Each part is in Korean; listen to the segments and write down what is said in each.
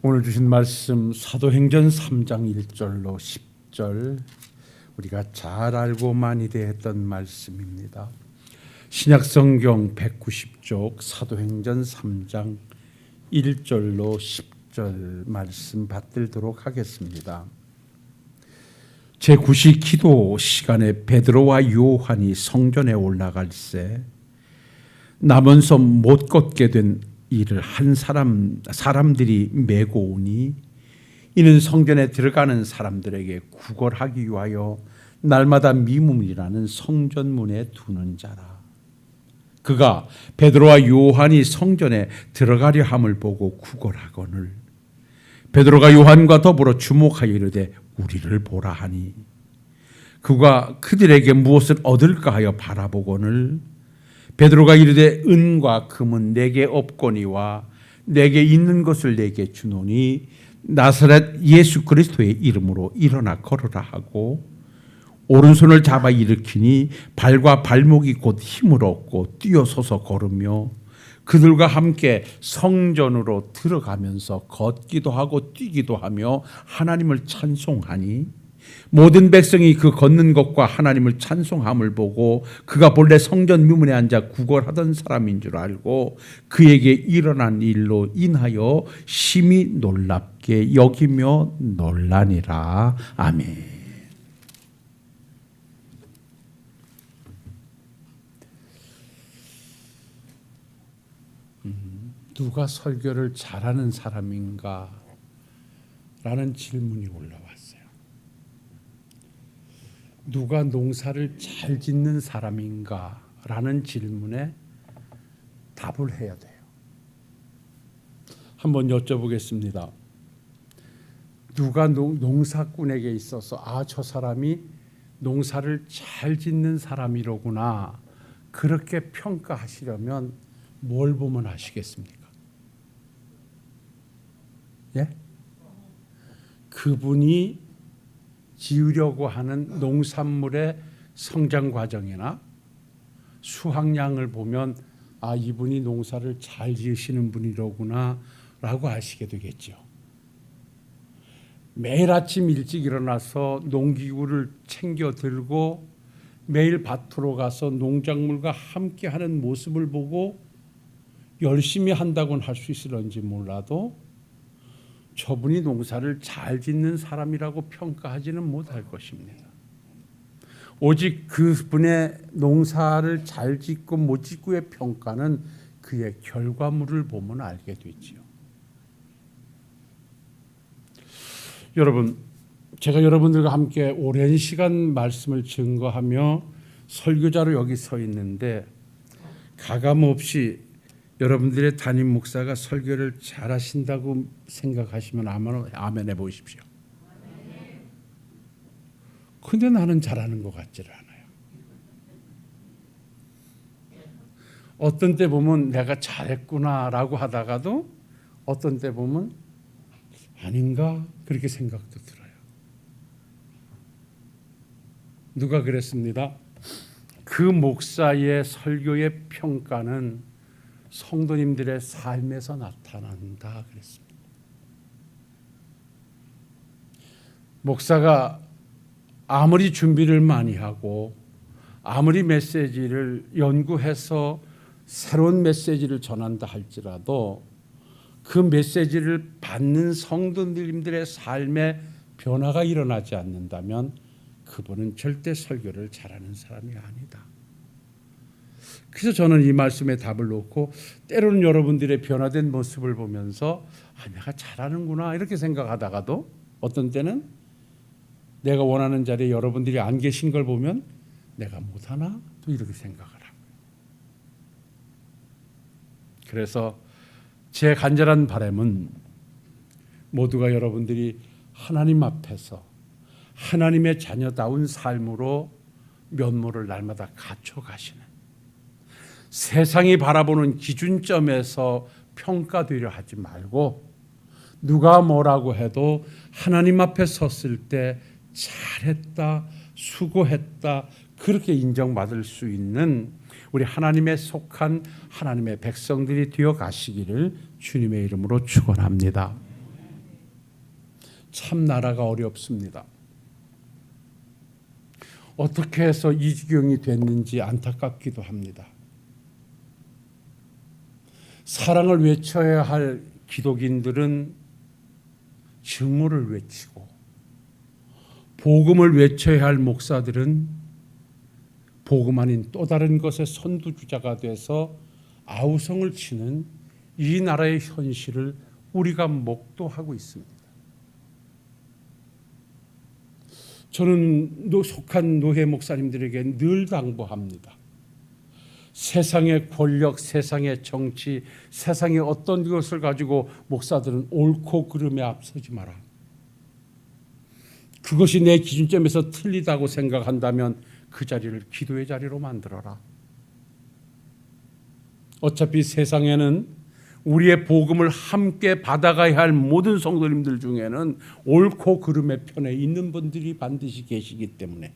오늘 주신 말씀 사도행전 3장 1절로 10절 우리가 잘 알고 많이 대했던 말씀입니다. 신약성경 190쪽 사도행전 3장 1절로 10절 말씀 받들도록 하겠습니다. 제9시 기도 시간에 베드로와 요한이 성전에 올라갈새 남은 섬 못 걷게 된 이를 한 사람들이 메고 오니 이는 성전에 들어가는 사람들에게 구걸하기 위하여 날마다 미문이라는 성전문에 두는 자라. 그가 베드로와 요한이 성전에 들어가려 함을 보고 구걸하거늘 베드로가 요한과 더불어 주목하여 이르되 우리를 보라 하니 그가 그들에게 무엇을 얻을까 하여 바라보거늘 베드로가 이르되 은과 금은 내게 없거니와 내게 있는 것을 내게 주노니 나사렛 예수 그리스도의 이름으로 일어나 걸으라 하고 오른손을 잡아 일으키니 발과 발목이 곧 힘을 얻고 뛰어서서 걸으며 그들과 함께 성전으로 들어가면서 걷기도 하고 뛰기도 하며 하나님을 찬송하니 모든 백성이 그 걷는 것과 하나님을 찬송함을 보고 그가 본래 성전 묘문에 앉아 구걸하던 사람인 줄 알고 그에게 일어난 일로 인하여 심히 놀랍게 여기며 놀라니라. 아멘. 누가 설교를 잘하는 사람인가? 라는 질문이 올라왔어요. 누가 농사를 잘 짓는 사람인가? 라는 질문에 답을 해야 돼요. 한번 여쭤보겠습니다. 누가 농사꾼에게 있어서 저 사람이 농사를 잘 짓는 사람이로구나 그렇게 평가하시려면 뭘 보면 아시겠습니까? 예? 그분이 지으려고 하는 농산물의 성장 과정이나 수확량을 보면 이분이 농사를 잘 지으시는 분이로구나 라고 아시게 되겠죠. 매일 아침 일찍 일어나서 농기구를 챙겨 들고 매일 밭으로 가서 농작물과 함께하는 모습을 보고 열심히 한다고는 할 수 있을런지 몰라도 저분이 농사를 잘 짓는 사람이라고 평가하지는 못할 것입니다. 오직 그분의 농사를 잘 짓고 못 짓고의 평가는 그의 결과물을 보면 알게 되지요. 여러분, 제가 여러분들과 함께 오랜 시간 말씀을 증거하며 설교자로 여기 서 있는데 가감없이 여러분들의 담임 목사가 설교를 잘하신다고 생각하시면 아멘 해보십시오. 근데 나는 잘하는 것 같지를 않아요. 어떤 때 보면 내가 잘했구나라고 하다가도 어떤 때 보면 아닌가 그렇게 생각도 들어요. 누가 그랬습니다. 그 목사의 설교의 평가는 성도님들의 삶에서 나타난다 그랬습니다. 목사가 아무리 준비를 많이 하고 아무리 메시지를 연구해서 새로운 메시지를 전한다 할지라도 그 메시지를 받는 성도님들의 삶에 변화가 일어나지 않는다면 그분은 절대 설교를 잘하는 사람이 아니다. 그래서 저는 이 말씀에 답을 놓고 때로는 여러분들의 변화된 모습을 보면서 내가 잘하는구나 이렇게 생각하다가도 어떤 때는 내가 원하는 자리에 여러분들이 안 계신 걸 보면 내가 못하나 또 이렇게 생각을 하고요. 그래서 제 간절한 바람은 모두가 여러분들이 하나님 앞에서 하나님의 자녀다운 삶으로 면모를 날마다 갖춰가시는 세상이 바라보는 기준점에서 평가되려 하지 말고 누가 뭐라고 해도 하나님 앞에 섰을 때 잘했다, 수고했다 그렇게 인정받을 수 있는 우리 하나님에 속한 하나님의 백성들이 되어 가시기를 주님의 이름으로 축원합니다. 참 나라가 어렵습니다. 어떻게 해서 이 지경이 됐는지 안타깝기도 합니다. 사랑을 외쳐야 할 기독인들은 증오를 외치고, 복음을 외쳐야 할 목사들은 복음 아닌 또 다른 것의 선두주자가 돼서 아우성을 치는 이 나라의 현실을 우리가 목도하고 있습니다. 저는 속한 노회 목사님들에게 늘 당부합니다. 세상의 권력, 세상의 정치, 세상의 어떤 것을 가지고 목사들은 옳고 그름에 앞서지 마라. 그것이 내 기준점에서 틀리다고 생각한다면 그 자리를 기도의 자리로 만들어라. 어차피 세상에는 우리의 복음을 함께 받아가야 할 모든 성도님들 중에는 옳고 그름의 편에 있는 분들이 반드시 계시기 때문에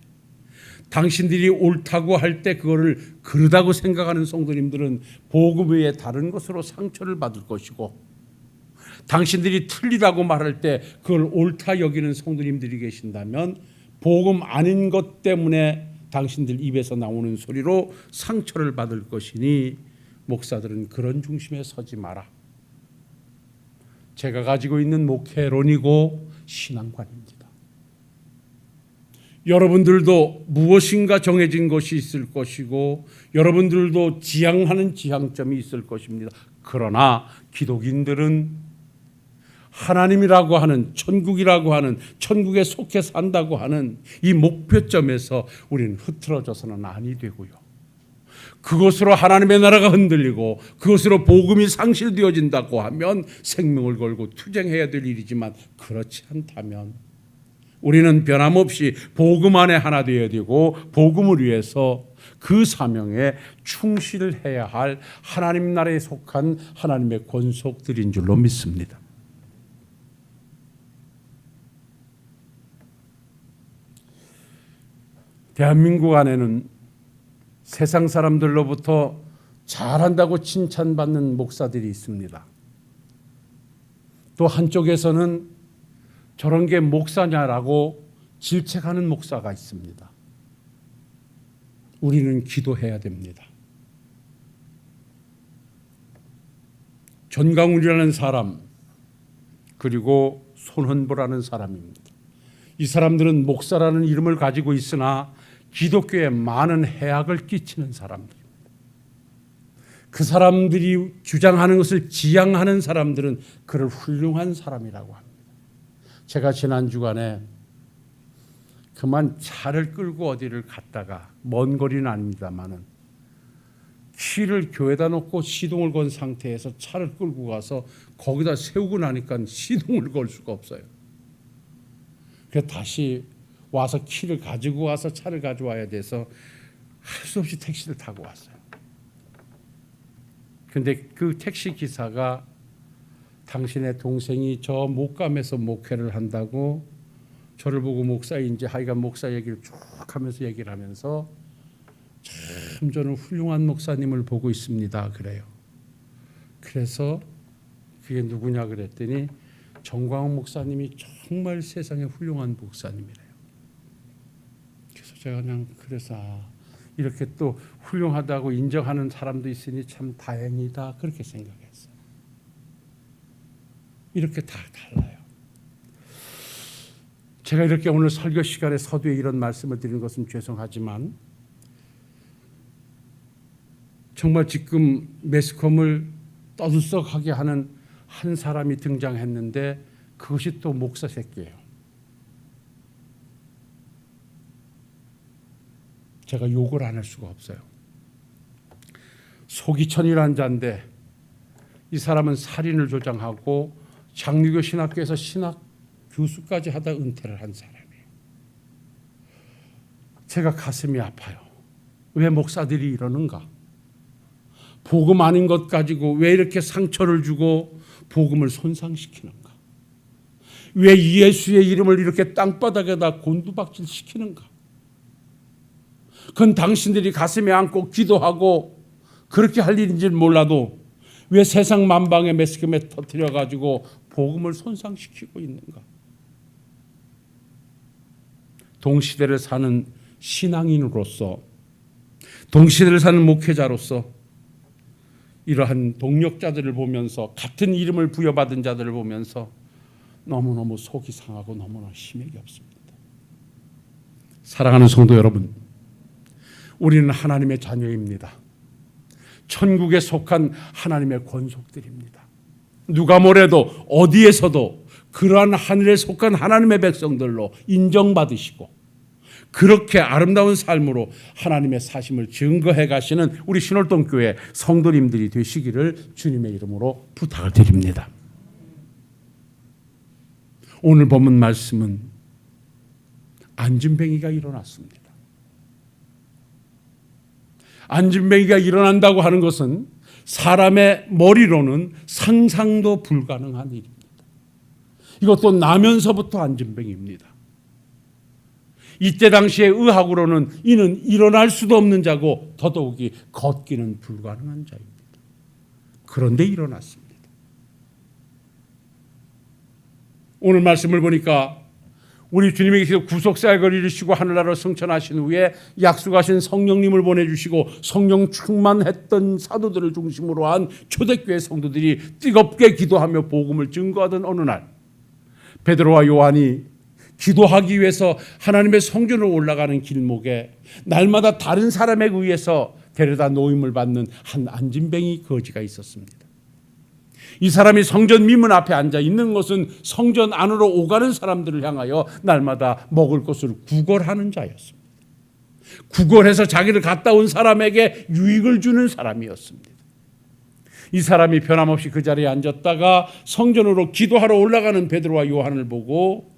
당신들이 옳다고 할 때 그거를 그르다고 생각하는 성도님들은 복음 외에 다른 것으로 상처를 받을 것이고, 당신들이 틀리다고 말할 때 그걸 옳다 여기는 성도님들이 계신다면 복음 아닌 것 때문에 당신들 입에서 나오는 소리로 상처를 받을 것이니 목사들은 그런 중심에 서지 마라. 제가 가지고 있는 목회론이고 신앙관입니다. 여러분들도 무엇인가 정해진 것이 있을 것이고 여러분들도 지향하는 지향점이 있을 것입니다. 그러나 기독인들은 하나님이라고 하는, 천국이라고 하는, 천국에 속해 산다고 하는 이 목표점에서 우리는 흐트러져서는 아니 되고요. 그것으로 하나님의 나라가 흔들리고 그것으로 복음이 상실되어진다고 하면 생명을 걸고 투쟁해야 될 일이지만, 그렇지 않다면 우리는 변함없이 복음 안에 하나 되어야 되고 복음을 위해서 그 사명에 충실해야 할 하나님 나라에 속한 하나님의 권속들인 줄로 믿습니다. 대한민국 안에는 세상 사람들로부터 잘한다고 칭찬받는 목사들이 있습니다. 또 한쪽에서는 저런 게 목사냐라고 질책하는 목사가 있습니다. 우리는 기도해야 됩니다. 전강훈이라는 사람, 그리고 손헌보라는 사람입니다. 이 사람들은 목사라는 이름을 가지고 있으나 기독교에 많은 해악을 끼치는 사람들입니다. 그 사람들이 주장하는 것을 지향하는 사람들은 그를 훌륭한 사람이라고 합니다. 제가 지난 주간에 그만 차를 끌고 어디를 갔다가, 먼 거리는 아닙니다만은 키를 교회에다 놓고 시동을 건 상태에서 차를 끌고 가서 거기다 세우고 나니까 시동을 걸 수가 없어요. 그래서 다시 와서 키를 가지고 와서 차를 가져와야 돼서 할 수 없이 택시를 타고 왔어요. 그런데 그 택시 기사가 당신의 동생이 저 목감에서 목회를 한다고 저를 보고 목사인지 하여간 목사 얘기를 쭉 하면서 얘기를 하면서 참 저는 훌륭한 목사님을 보고 있습니다 그래요. 그래서 그게 누구냐 그랬더니 정광훈 목사님이 정말 세상에 훌륭한 목사님이래요. 그래서 제가 그냥 이렇게 또 훌륭하다고 인정하는 사람도 있으니 참 다행이다 그렇게 생각했어요. 이렇게 다 달라요. 제가 이렇게 오늘 설교 시간에 서두에 이런 말씀을 드리는 것은 죄송하지만 정말 지금 매스컴을 떠들썩하게 하는 한 사람이 등장했는데 그것이 또 목사 새끼예요. 제가 욕을 안 할 수가 없어요. 소기천이라는 자인데 이 사람은 살인을 조장하고 장류교 신학교에서 신학 교수까지 하다 은퇴를 한 사람이에요. 제가 가슴이 아파요. 왜 목사들이 이러는가? 복음 아닌 것 가지고 왜 이렇게 상처를 주고 복음을 손상시키는가? 왜 예수의 이름을 이렇게 땅바닥에다 곤두박질 시키는가? 그건 당신들이 가슴에 안고 기도하고 그렇게 할 일인지는 몰라도 왜 세상 만방의 매스컴에 터뜨려가지고 복음을 손상시키고 있는가? 동시대를 사는 신앙인으로서, 동시대를 사는 목회자로서 이러한 동력자들을 보면서, 같은 이름을 부여받은 자들을 보면서 너무너무 속이 상하고 너무나 힘이 없습니다. 사랑하는 성도 여러분, 우리는 하나님의 자녀입니다. 천국에 속한 하나님의 권속들입니다. 누가 뭐래도 어디에서도 그러한 하늘에 속한 하나님의 백성들로 인정받으시고, 그렇게 아름다운 삶으로 하나님의 사심을 증거해 가시는 우리 신월동교회 성도님들이 되시기를 주님의 이름으로 부탁을 드립니다. 오늘 본문 말씀은 안진뱅이가 일어났습니다. 안진뱅이가 일어난다고 하는 것은 사람의 머리로는 상상도 불가능한 일입니다. 이것도 나면서부터 안진뱅이입니다. 이때 당시의 의학으로는 이는 일어날 수도 없는 자고 더더욱이 걷기는 불가능한 자입니다. 그런데 일어났습니다. 오늘 말씀을 보니까 우리 주님께서 구속사역을 이루시고 하늘나라로 승천하신 후에 약속하신 성령님을 보내주시고 성령 충만했던 사도들을 중심으로 한 초대교회 성도들이 뜨겁게 기도하며 복음을 증거하던 어느 날, 베드로와 요한이 기도하기 위해서 하나님의 성전으로 올라가는 길목에 날마다 다른 사람에 의해서 데려다 노임을 받는 한 안진뱅이 거지가 있었습니다. 이 사람이 성전 미문 앞에 앉아 있는 것은 성전 안으로 오가는 사람들을 향하여 날마다 먹을 것을 구걸하는 자였습니다. 구걸해서 자기를 갔다 온 사람에게 유익을 주는 사람이었습니다. 이 사람이 변함없이 그 자리에 앉았다가 성전으로 기도하러 올라가는 베드로와 요한을 보고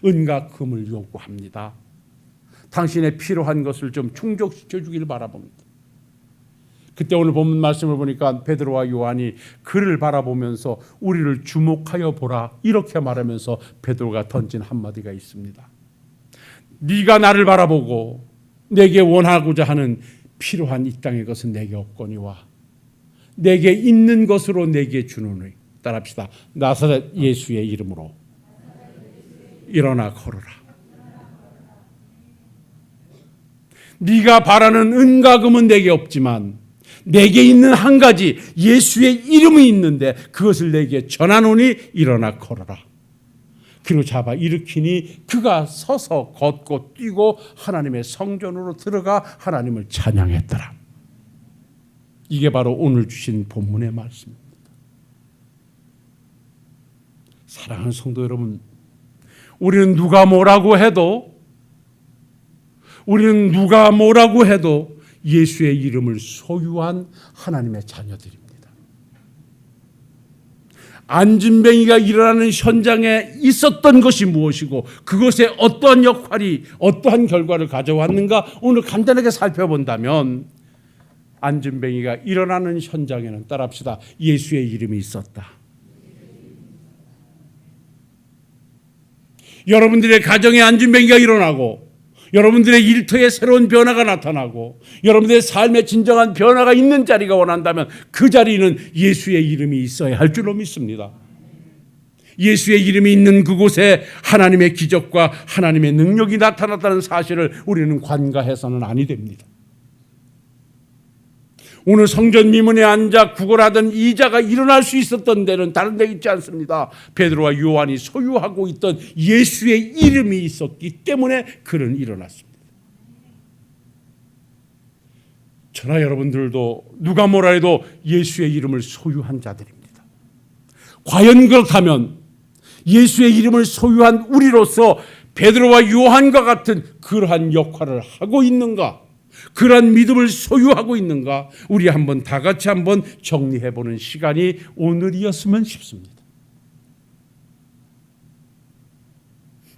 은과 금을 요구합니다. 당신의 필요한 것을 좀 충족시켜 주기를 바라봅니다. 그때 오늘 본문 말씀을 보니까 베드로와 요한이 그를 바라보면서 우리를 주목하여 보라, 이렇게 말하면서 베드로가 던진 한마디가 있습니다. 네가 나를 바라보고 내게 원하고자 하는 필요한 이 땅의 것은 내게 없거니와 내게 있는 것으로 내게 주노니. 따라합시다. 나사렛 예수의 이름으로 일어나 걸어라. 네가 바라는 은과 금은 내게 없지만 내게 있는 한 가지 예수의 이름이 있는데 그것을 내게 전하노니 일어나 걸어라. 그리고 잡아 일으키니 그가 서서 걷고 뛰고 하나님의 성전으로 들어가 하나님을 찬양했더라. 이게 바로 오늘 주신 본문의 말씀입니다. 사랑하는 성도 여러분, 우리는 누가 뭐라고 해도 예수의 이름을 소유한 하나님의 자녀들입니다. 안진뱅이가 일어나는 현장에 있었던 것이 무엇이고 그것에 어떠한 역할이 어떠한 결과를 가져왔는가 오늘 간단하게 살펴본다면, 안진뱅이가 일어나는 현장에는 따라합시다. 예수의 이름이 있었다. 여러분들의 가정에 안진뱅이가 일어나고 여러분들의 일터에 새로운 변화가 나타나고 여러분들의 삶에 진정한 변화가 있는 자리가 원한다면 그 자리는 예수의 이름이 있어야 할 줄로 믿습니다. 예수의 이름이 있는 그곳에 하나님의 기적과 하나님의 능력이 나타났다는 사실을 우리는 관가해서는 아니 됩니다. 오늘 성전 미문에 앉아 구걸하던 이 자가 일어날 수 있었던 데는 다른 데 있지 않습니다. 베드로와 요한이 소유하고 있던 예수의 이름이 있었기 때문에 그는 일어났습니다. 저나 여러분들도 누가 뭐라 해도 예수의 이름을 소유한 자들입니다. 과연 그렇다면 예수의 이름을 소유한 우리로서 베드로와 요한과 같은 그러한 역할을 하고 있는가? 그러한 믿음을 소유하고 있는가? 우리 다 같이 한번 정리해보는 시간이 오늘이었으면 싶습니다.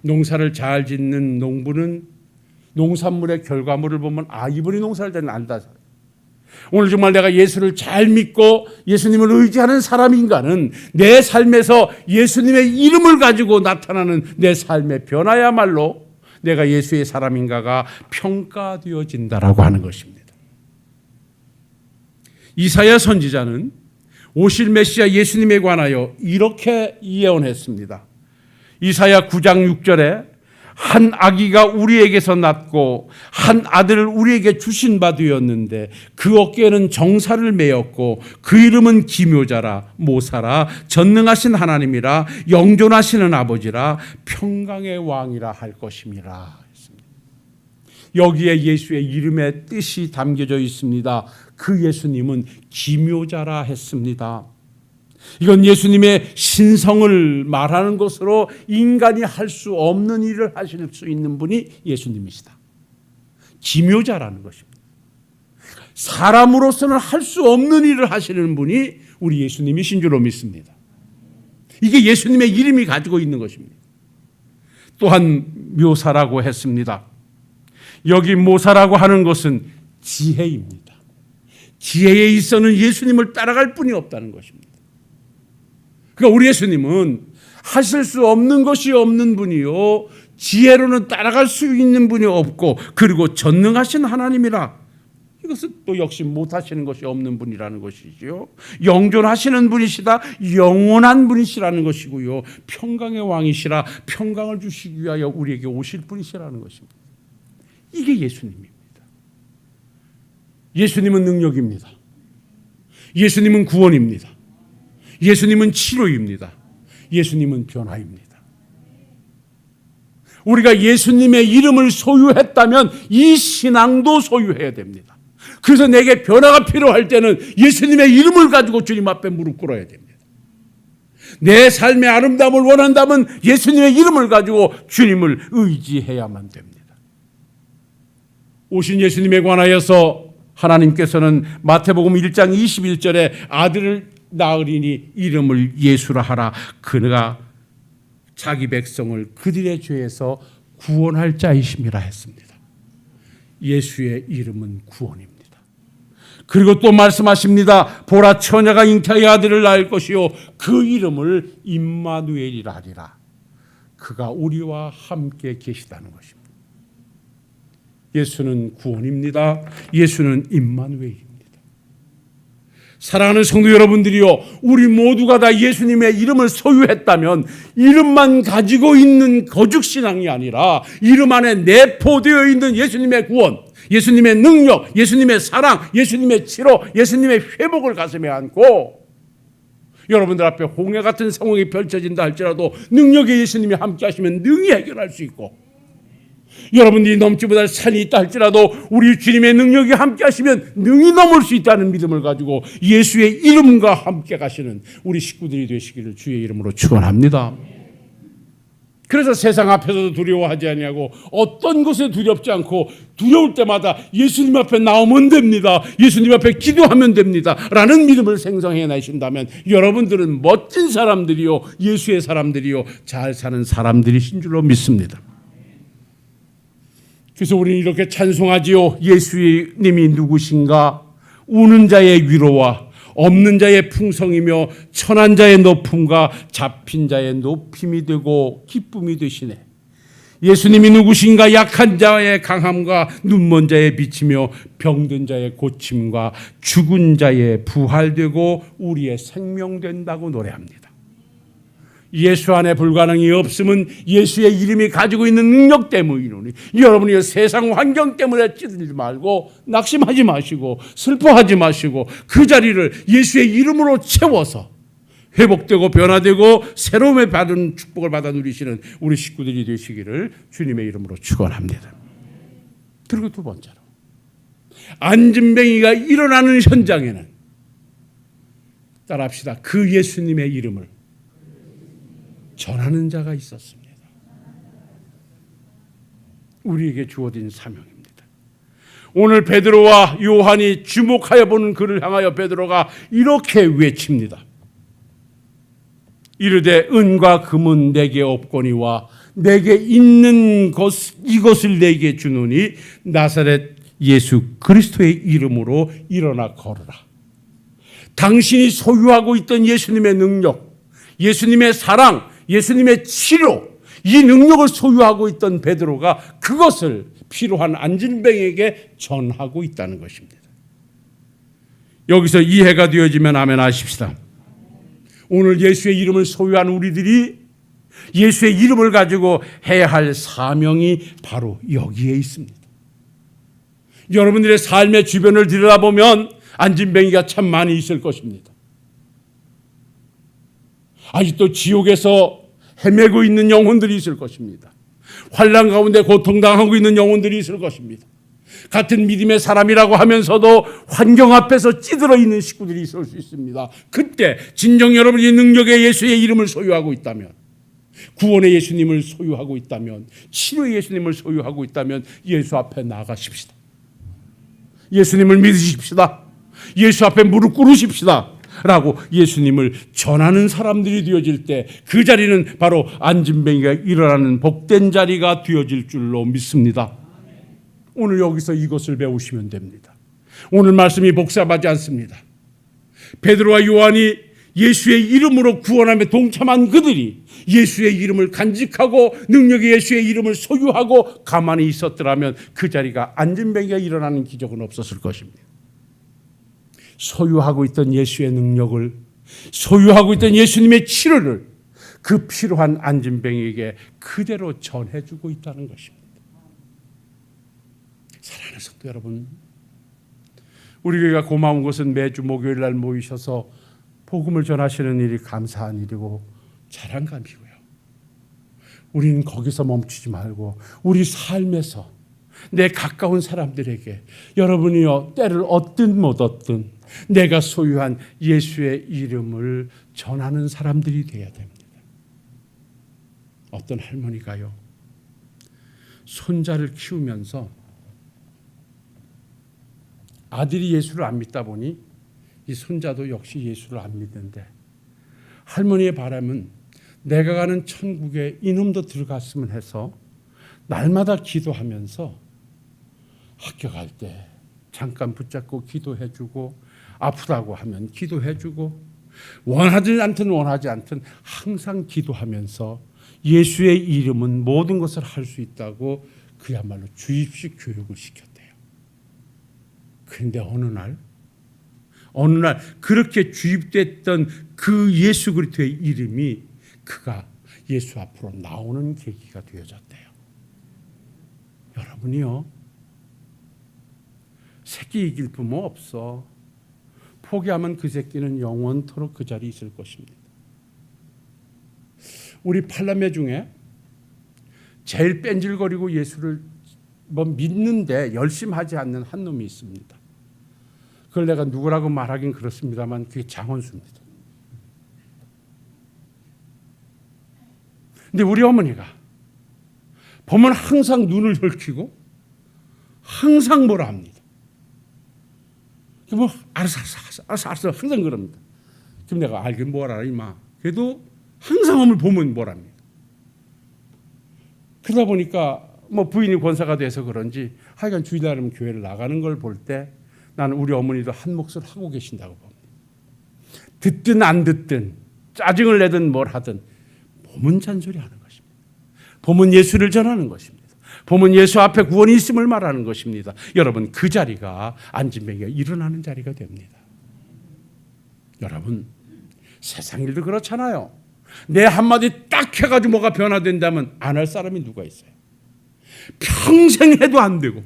농사를 잘 짓는 농부는 농산물의 결과물을 보면 이분이 농사를 잘 안다. 오늘 정말 내가 예수를 잘 믿고 예수님을 의지하는 사람인가는 내 삶에서 예수님의 이름을 가지고 나타나는 내 삶의 변화야말로 내가 예수의 사람인가가 평가되어진다라고 하는 것입니다. 이사야 선지자는 오실 메시아 예수님에 관하여 이렇게 예언했습니다. 이사야 9장 6절에 한 아기가 우리에게서 낳고 한 아들을 우리에게 주신 바 되었는데 그 어깨에는 정사를 메었고 그 이름은 기묘자라 모사라 전능하신 하나님이라 영존하시는 아버지라 평강의 왕이라 할 것임이라 했습니다. 여기에 예수의 이름의 뜻이 담겨져 있습니다. 그 예수님은 기묘자라 했습니다. 이건 예수님의 신성을 말하는 것으로 인간이 할 수 없는 일을 하실 수 있는 분이 예수님이시다. 기묘자라는 것입니다. 사람으로서는 할 수 없는 일을 하시는 분이 우리 예수님이신 줄로 믿습니다. 이게 예수님의 이름이 가지고 있는 것입니다. 또한 묘사라고 했습니다. 여기 모사라고 하는 것은 지혜입니다. 지혜에 있어서는 예수님을 따라갈 분이 없다는 것입니다. 그러니까 우리 예수님은 하실 수 없는 것이 없는 분이요 지혜로는 따라갈 수 있는 분이 없고 그리고 전능하신 하나님이라 이것은 또 역시 못하시는 것이 없는 분이라는 것이지요. 영존하시는 분이시다. 영원한 분이시라는 것이고요. 평강의 왕이시라 평강을 주시기 위하여 우리에게 오실 분이시라는 것입니다. 이게 예수님입니다. 예수님은 능력입니다. 예수님은 구원입니다. 예수님은 치료입니다. 예수님은 변화입니다. 우리가 예수님의 이름을 소유했다면 이 신앙도 소유해야 됩니다. 그래서 내게 변화가 필요할 때는 예수님의 이름을 가지고 주님 앞에 무릎 꿇어야 됩니다. 내 삶의 아름다움을 원한다면 예수님의 이름을 가지고 주님을 의지해야만 됩니다. 오신 예수님에 관하여서 하나님께서는 마태복음 1장 21절에 아들을 낳으리니 이름을 예수라 하라. 그가 자기 백성을 그들의 죄에서 구원할 자이심이라 했습니다. 예수의 이름은 구원입니다. 그리고 또 말씀하십니다. 보라 처녀가 잉태의 아들을 낳을 것이요 그 이름을 임마누엘이라 하리라. 그가 우리와 함께 계시다는 것입니다. 예수는 구원입니다. 예수는 임마누엘입니다. 사랑하는 성도 여러분들이요, 우리 모두가 다 예수님의 이름을 소유했다면 이름만 가지고 있는 거죽신앙이 아니라 이름 안에 내포되어 있는 예수님의 구원, 예수님의 능력, 예수님의 사랑, 예수님의 치료, 예수님의 회복을 가슴에 안고 여러분들 앞에 홍해 같은 상황이 펼쳐진다 할지라도 능력의 예수님이 함께 하시면 능히 해결할 수 있고, 여러분들이 넘지 못할 산이 있다 할지라도 우리 주님의 능력이 함께 하시면 능히 넘을 수 있다는 믿음을 가지고 예수의 이름과 함께 가시는 우리 식구들이 되시기를 주의 이름으로 축원합니다. 그래서 세상 앞에서도 두려워하지 아니하고 어떤 것에 두렵지 않고 두려울 때마다 예수님 앞에 나오면 됩니다. 예수님 앞에 기도하면 됩니다. 라는 믿음을 생성해내신다면 여러분들은 멋진 사람들이요, 예수의 사람들이요, 잘 사는 사람들이신 줄로 믿습니다. 그래서 우리는 이렇게 찬송하지요. 예수님이 누구신가? 우는 자의 위로와 없는 자의 풍성이며 천한 자의 높음과 잡힌 자의 높임이 되고 기쁨이 되시네. 예수님이 누구신가? 약한 자의 강함과 눈먼 자의 빛이며 병든 자의 고침과 죽은 자의 부활되고 우리의 생명된다고 노래합니다. 예수 안에 불가능이 없음은 예수의 이름이 가지고 있는 능력 때문이니 여러분이 세상 환경 때문에 찌들지 말고 낙심하지 마시고 슬퍼하지 마시고 그 자리를 예수의 이름으로 채워서 회복되고 변화되고 새로움을 받은 축복을 받아 누리시는 우리 식구들이 되시기를 주님의 이름으로 축원합니다. 그리고 두 번째로 안진뱅이가 일어나는 현장에는 따라합시다. 그 예수님의 이름을 전하는 자가 있었습니다. 우리에게 주어진 사명입니다. 오늘 베드로와 요한이 주목하여 보는 그를 향하여 베드로가 이렇게 외칩니다. 이르되 은과 금은 내게 없거니와 내게 있는 이것을 내게 주노니 나사렛 예수 그리스도의 이름으로 일어나 걸으라. 당신이 소유하고 있던 예수님의 능력, 예수님의 사랑, 예수님의 치료, 이 능력을 소유하고 있던 베드로가 그것을 필요한 안진뱅이에게 전하고 있다는 것입니다. 여기서 이해가 되어지면 아멘 하십시다. 오늘 예수의 이름을 소유한 우리들이 예수의 이름을 가지고 해야 할 사명이 바로 여기에 있습니다. 여러분들의 삶의 주변을 들여다보면 안진뱅이가 참 많이 있을 것입니다. 아직도 지옥에서 헤매고 있는 영혼들이 있을 것입니다. 환난 가운데 고통당하고 있는 영혼들이 있을 것입니다. 같은 믿음의 사람이라고 하면서도 환경 앞에서 찌들어 있는 식구들이 있을 수 있습니다. 그때 진정 여러분이 능력의 예수의 이름을 소유하고 있다면, 구원의 예수님을 소유하고 있다면, 치료의 예수님을 소유하고 있다면 예수 앞에 나가십시다. 예수님을 믿으십시다. 예수 앞에 무릎 꿇으십시다 라고 예수님을 전하는 사람들이 되어질 때 그 자리는 바로 안진뱅이가 일어나는 복된 자리가 되어질 줄로 믿습니다. 오늘 여기서 이것을 배우시면 됩니다. 오늘 말씀이 복잡하지 않습니다. 베드로와 요한이 예수의 이름으로 구원함에 동참한 그들이 예수의 이름을 간직하고 능력의 예수의 이름을 소유하고 가만히 있었더라면 그 자리가 안진뱅이가 일어나는 기적은 없었을 것입니다. 소유하고 있던 예수의 능력을, 소유하고 있던 예수님의 치료를 그 필요한 안진뱅이에게 그대로 전해주고 있다는 것입니다. 사랑하는 성도 여러분, 우리 교회가 고마운 것은 매주 목요일 날 모이셔서 복음을 전하시는 일이 감사한 일이고 자랑감이고요. 우리는 거기서 멈추지 말고 우리 삶에서 내 가까운 사람들에게 여러분이요 때를 얻든 못 얻든 내가 소유한 예수의 이름을 전하는 사람들이 되어야 됩니다. 어떤 할머니가요 손자를 키우면서 아들이 예수를 안 믿다 보니 이 손자도 역시 예수를 안 믿는데 할머니의 바람은 내가 가는 천국에 이놈도 들어갔으면 해서 날마다 기도하면서 학교 갈 때 잠깐 붙잡고 기도해주고 아프다고 하면 기도해주고 원하지 않든 항상 기도하면서 예수의 이름은 모든 것을 할 수 있다고 그야말로 주입식 교육을 시켰대요. 그런데 어느 날 그렇게 주입됐던 그 예수 그리스도의 이름이 그가 예수 앞으로 나오는 계기가 되어졌대요. 여러분이요 새끼 이길 부모 없어. 포기하면 그 새끼는 영원토록 그 자리에 있을 것입니다. 우리 팔남매 중에 제일 뺀질거리고 예수를 믿는데 열심히 하지 않는 한 놈이 있습니다. 그걸 내가 누구라고 말하긴 그렇습니다만 그게 장원수입니다. 근데 우리 어머니가 보면 항상 눈을 헐키고 항상 뭐라 합니다. 뭐 알았어 항상 그럽니다. 그럼 내가 알긴 뭘 알아 이마. 그래도 항상 어머니 보면 뭐랍니다. 그러다 보니까 뭐 부인이 권사가 돼서 그런지 하여간 주일날이면 교회를 나가는 걸 볼 때 나는 우리 어머니도 한 몫을 하고 계신다고 봅니다. 듣든 안 듣든 짜증을 내든 뭘 하든 보면 잔소리하는 것입니다. 보면 예수를 전하는 것입니다. 보면 예수 앞에 구원이 있음을 말하는 것입니다. 여러분 그 자리가 안진뱅이가 일어나는 자리가 됩니다. 여러분 세상 일도 그렇잖아요. 내 한마디 딱 해가지고 뭐가 변화된다면 안 할 사람이 누가 있어요. 평생 해도 안 되고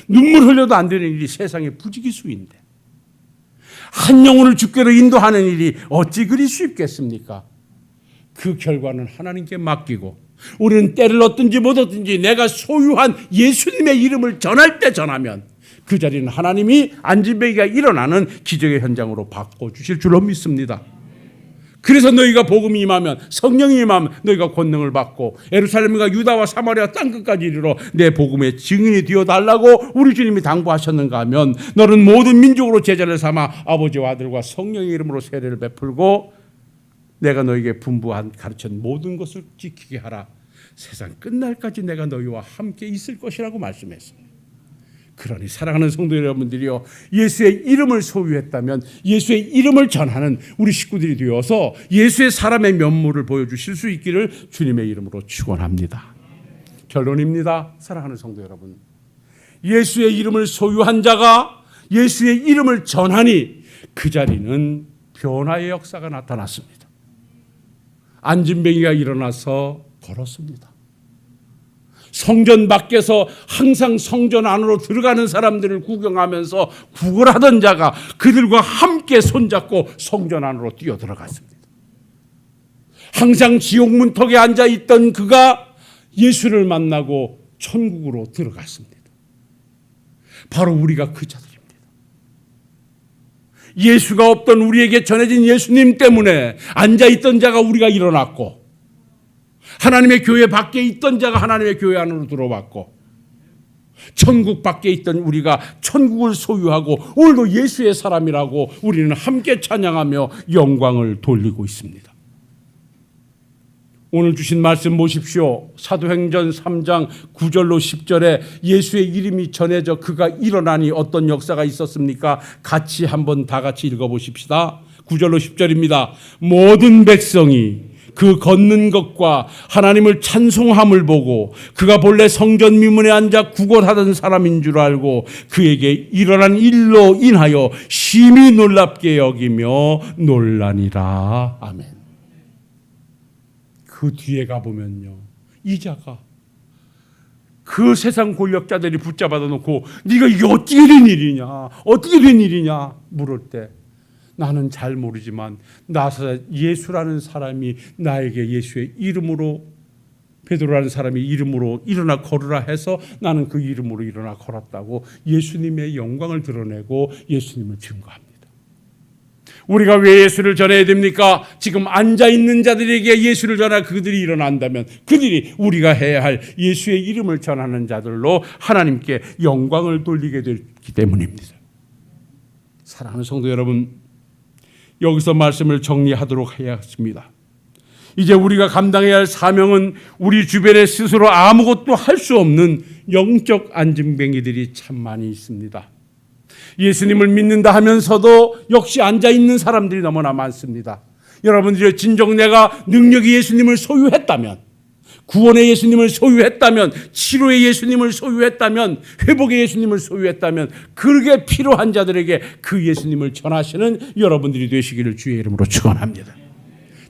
눈물 흘려도 안 되는 일이 세상의 부지기수인데 한 영혼을 주께로 인도하는 일이 어찌 그리 쉽겠습니까? 그 결과는 하나님께 맡기고 우리는 때를 얻든지 못 얻든지 내가 소유한 예수님의 이름을 전할 때 전하면 그 자리는 하나님이 안진뱅이가 일어나는 기적의 현장으로 바꿔주실 줄로 믿습니다. 그래서 너희가 복음이 임하면 성령이 임하면 너희가 권능을 받고 예루살렘과 유다와 사마리아 땅끝까지 이르러 내 복음의 증인이 되어달라고 우리 주님이 당부하셨는가 하면 너는 모든 민족으로 제자를 삼아 아버지와 아들과 성령의 이름으로 세례를 베풀고 내가 너에게 분부한 가르친 모든 것을 지키게 하라. 세상 끝날까지 내가 너희와 함께 있을 것이라고 말씀했습니다. 그러니 사랑하는 성도 여러분들이요 예수의 이름을 소유했다면 예수의 이름을 전하는 우리 식구들이 되어서 예수의 사람의 면모를 보여주실 수 있기를 주님의 이름으로 축원합니다. 결론입니다. 사랑하는 성도 여러분, 예수의 이름을 소유한 자가 예수의 이름을 전하니 그 자리는 변화의 역사가 나타났습니다. 안진뱅이가 일어나서 걸었습니다. 성전 밖에서 항상 성전 안으로 들어가는 사람들을 구경하면서 구걸하던 자가 그들과 함께 손잡고 성전 안으로 뛰어 들어갔습니다. 항상 지옥 문턱에 앉아 있던 그가 예수를 만나고 천국으로 들어갔습니다. 바로 우리가 그 자들입니다. 예수가 없던 우리에게 전해진 예수님 때문에 앉아 있던 자가 우리가 일어났고, 하나님의 교회 밖에 있던 자가 하나님의 교회 안으로 들어왔고, 천국 밖에 있던 우리가 천국을 소유하고 오늘도 예수의 사람이라고 우리는 함께 찬양하며 영광을 돌리고 있습니다. 오늘 주신 말씀 보십시오. 사도행전 3장 9절로 10절에 예수의 이름이 전해져 그가 일어나니 어떤 역사가 있었습니까? 같이 한번 다 같이 읽어보십시다. 9절로 10절입니다. 모든 백성이 그 걷는 것과 하나님을 찬송함을 보고 그가 본래 성전 미문에 앉아 구걸하던 사람인 줄 알고 그에게 일어난 일로 인하여 심히 놀랍게 여기며 놀라니라. 아멘. 그 뒤에 가보면요, 이 자가 그 세상 권력자들이 붙잡아 놓고 네가 이게 어떻게 된 일이냐, 어떻게 된 일이냐 물을 때 나는 잘 모르지만 예수라는 사람이 나에게 예수의 이름으로, 베드로라는 사람이 이름으로 일어나 걸으라 해서 나는 그 이름으로 일어나 걸었다고 예수님의 영광을 드러내고 예수님을 증거합니다. 우리가 왜 예수를 전해야 됩니까? 지금 앉아있는 자들에게 예수를 전하 그들이 일어난다면 그들이 우리가 해야 할 예수의 이름을 전하는 자들로 하나님께 영광을 돌리게 되기 때문입니다. 사랑하는 성도 여러분, 여기서 말씀을 정리하도록 해야겠습니다. 이제 우리가 감당해야 할 사명은 우리 주변에 스스로 아무것도 할 수 없는 영적 안진뱅이들이 참 많이 있습니다. 예수님을 믿는다 하면서도 역시 앉아있는 사람들이 너무나 많습니다. 여러분들이 진정 내가 능력이 예수님을 소유했다면, 구원의 예수님을 소유했다면, 치료의 예수님을 소유했다면, 회복의 예수님을 소유했다면 그게 필요한 자들에게 그 예수님을 전하시는 여러분들이 되시기를 주의 이름으로 축원합니다.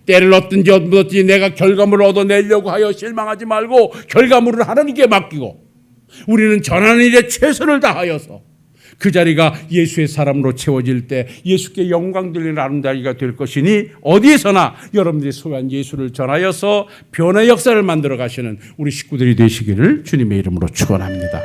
때를 얻든지 내가 결과물을 얻어내려고 하여 실망하지 말고 결과물을 하나님께 맡기고 우리는 전하는 일에 최선을 다하여서 그 자리가 예수의 사람으로 채워질 때 예수께 영광 돌리는 아름다리가 될 것이니 어디에서나 여러분들이 소유한 예수를 전하여서 변화의 역사를 만들어 가시는 우리 식구들이 되시기를 주님의 이름으로 축원합니다.